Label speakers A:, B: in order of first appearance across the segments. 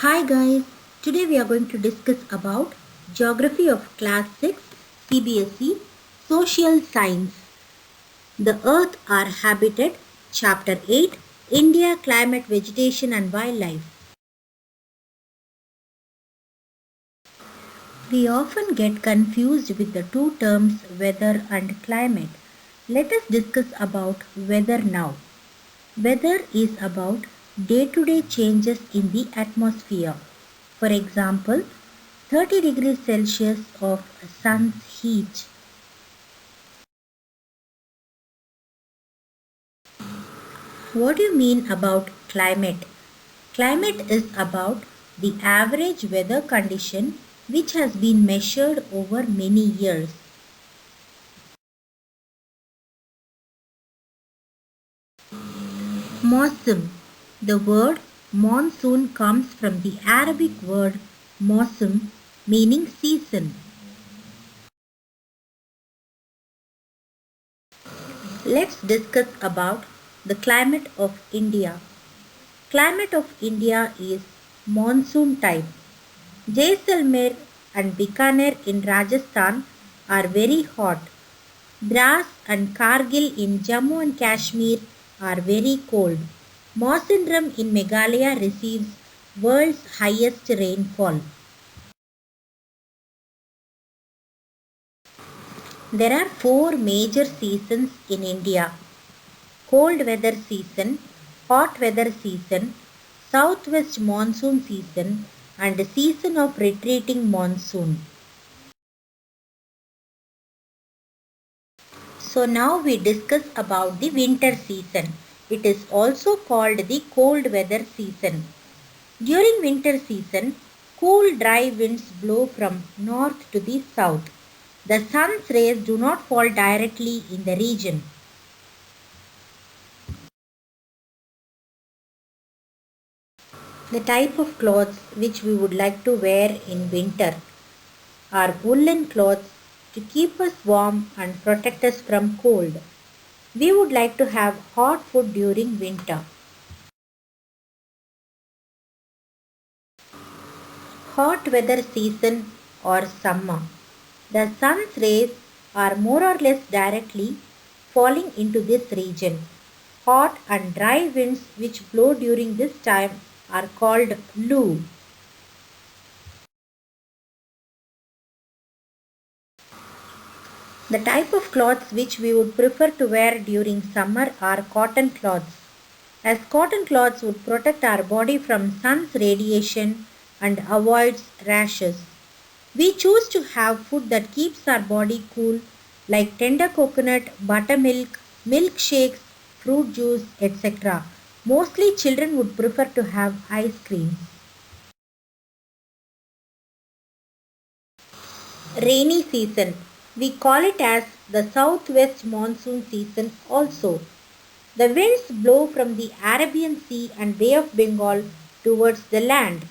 A: Hi guys, today we are going to discuss about Geography of Class 6 CBSE Social Science. The Earth Our Habitat Chapter 8 India Climate Vegetation and Wildlife. We often get confused with the two terms weather and climate. Let us discuss about weather now. Weather is about day-to-day changes in the atmosphere. For example, 30 degrees Celsius of sun's heat. What do you mean about climate? Climate is about the average weather condition which has been measured over many years. Mawsim. The word monsoon comes from the Arabic word mawsim meaning season. Let's discuss about the climate of India. Climate of India is monsoon type. Jaisalmer and Bikaner in Rajasthan are very hot. Dras and Kargil in Jammu and Kashmir are very cold. Mawsynram in Meghalaya receives world's highest rainfall. There are four major seasons in India: cold weather season, hot weather season, southwest monsoon season, and season of retreating monsoon. So now we discuss about the winter season. It is also called the cold weather season. During winter season, cool dry winds blow from north to the south. The sun's rays do not fall directly in the region. The type of clothes which we would like to wear in winter are woolen clothes to keep us warm and protect us from cold. We would like to have hot food during winter. Hot weather season or summer. The sun's rays are more or less directly falling into this region. Hot and dry winds which blow during this time are called loo. The type of clothes which we would prefer to wear during summer are cotton cloths, as cotton cloths would protect our body from sun's radiation and avoids rashes. We choose to have food that keeps our body cool like tender coconut, buttermilk, milkshakes, fruit juice, etc. Mostly children would prefer to have ice cream. Rainy season. We call it as the southwest monsoon season also. The winds blow from the Arabian Sea and Bay of Bengal towards the land.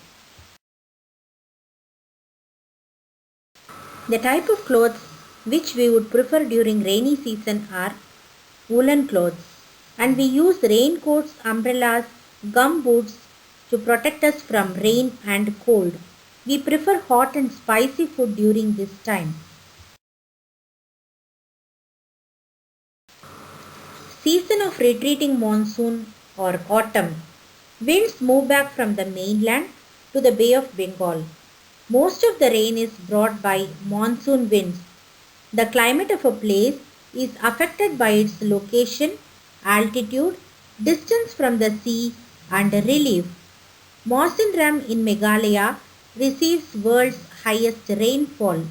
A: The type of clothes which we would prefer during rainy season are woolen clothes, and we use raincoats, umbrellas, gum boots to protect us from rain and cold. We prefer hot and spicy food during this time. Season of retreating monsoon or autumn. Winds move back from the mainland to the Bay of Bengal. Most of the rain is brought by monsoon winds. The climate of a place is affected by its location, altitude, distance from the sea, and relief. Mawsynram in Meghalaya receives world's highest rainfall.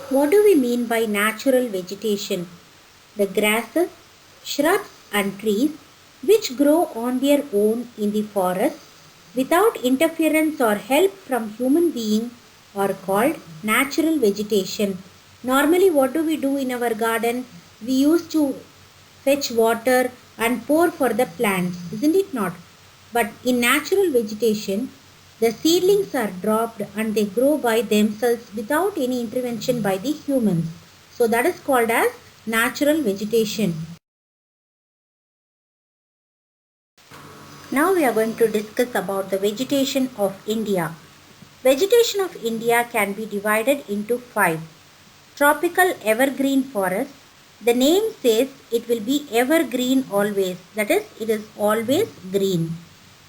A: What do we mean by natural vegetation? The grasses, shrubs and trees which grow on their own in the forest without interference or help from human being are called natural vegetation. Normally what do we do in our garden? We used to fetch water and pour for the plants, isn't it not? But in natural vegetation, the seedlings are dropped and they grow by themselves without any intervention by the humans. So that is called as natural vegetation. Now we are going to discuss about the vegetation of India. Vegetation of India can be divided into 5. Tropical evergreen forest. The name says it will be evergreen always, that is, it is always green.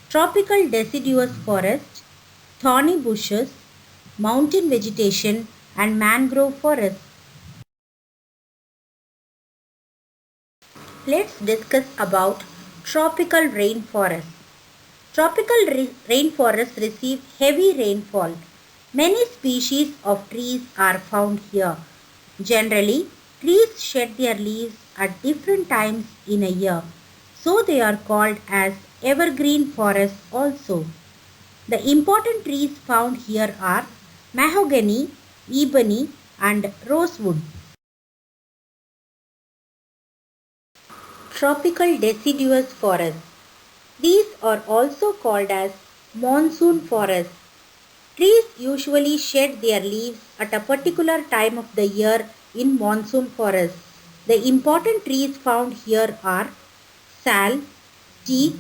A: Tropical deciduous forest, thorny bushes, mountain vegetation and mangrove forest. Let's discuss about tropical rainforest. Tropical rainforests receive heavy rainfall. Many species of trees are found here. Generally, trees shed their leaves at different times in a year, so they are called as evergreen forests also. The important trees found here are mahogany, ebony, and rosewood. Tropical deciduous forests. These are also called as monsoon forests. Trees usually shed their leaves at a particular time of the year in monsoon forests. The important trees found here are sal, teak,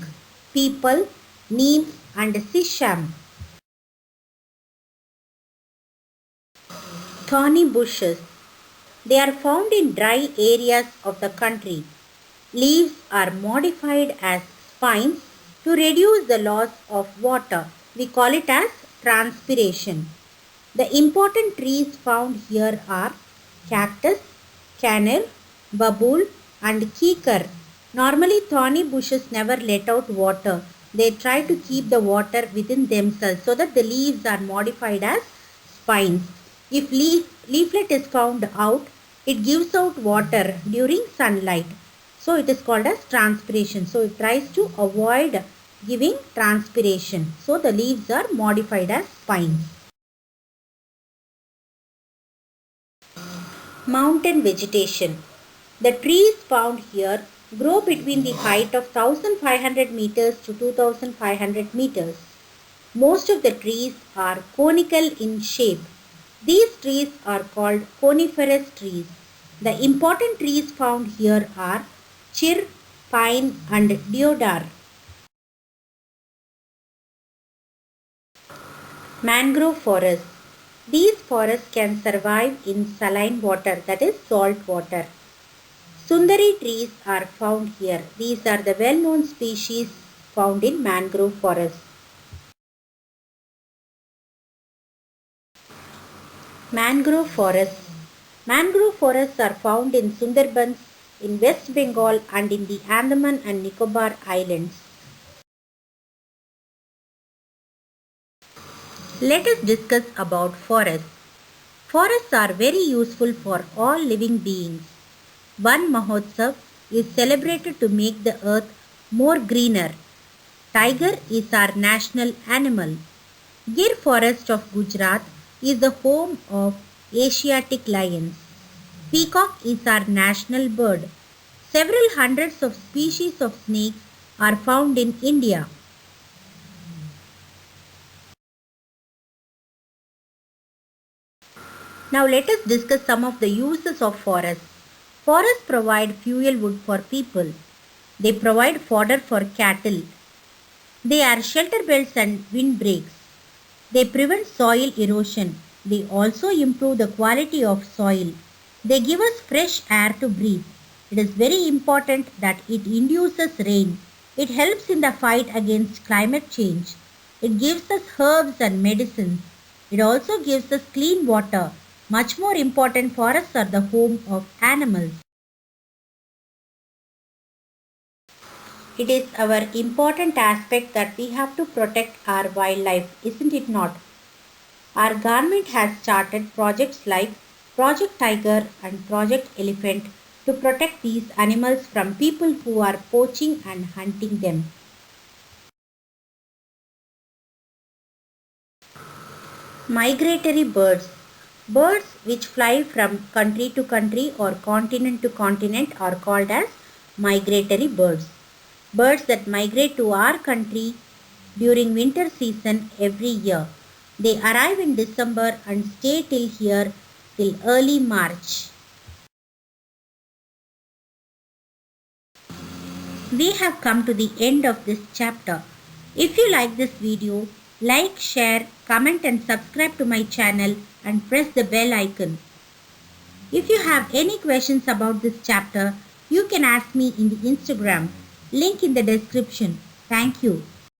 A: peepal, neem, and sisam. Thorny bushes. They are found in dry areas of the country. Leaves are modified as spines to reduce the loss of water. We call it as transpiration. The important trees found here are cactus, canel, babool and kikar. Normally thorny bushes never let out water. They try to keep the water within themselves so that the leaves are modified as spines. If leaflet is found out, it gives out water during sunlight. So it is called as transpiration. So it tries to avoid giving transpiration. So the leaves are modified as spines. Mountain vegetation. The trees found here grow between the height of 1500 meters to 2500 meters. Most of the trees are conical in shape. These trees are called coniferous trees. The important trees found here are chir, pine and deodar. Mangrove forests. These forests can survive in saline water, that is salt water. Sundari trees are found here. These are the well-known species found in mangrove forests. Mangrove forests. Mangrove forests are found in Sundarbans in West Bengal and in the Andaman and Nicobar Islands. Let us discuss about forests. Forests are very useful for all living beings. One Mahotsav is celebrated to make the earth more greener. Tiger is our national animal. Gir Forest of Gujarat is the home of Asiatic lions. Peacock is our national bird. Several hundreds of species of snakes are found in India. Now let us discuss some of the uses of forests. Forests provide fuel wood for people. They provide fodder for cattle. They are shelter belts and windbreaks. They prevent soil erosion. They also improve the quality of soil. They give us fresh air to breathe. It is very important that it induces rain. It helps in the fight against climate change. It gives us herbs and medicines. It also gives us clean water. Much more important, forests are the home of animals. It is our important aspect that we have to protect our wildlife, isn't it not? Our government has started projects like Project Tiger and Project Elephant to protect these animals from people who are poaching and hunting them. Migratory birds. Birds which fly from country to country or continent to continent are called as migratory birds. Birds that migrate to our country during winter season every year. They arrive in December and stay till early March. We have come to the end of this chapter. If you like this video, like, share, comment and subscribe to my channel and press the bell icon. If you have any questions about this chapter, you can ask me in the Instagram. Link in the description. Thank you.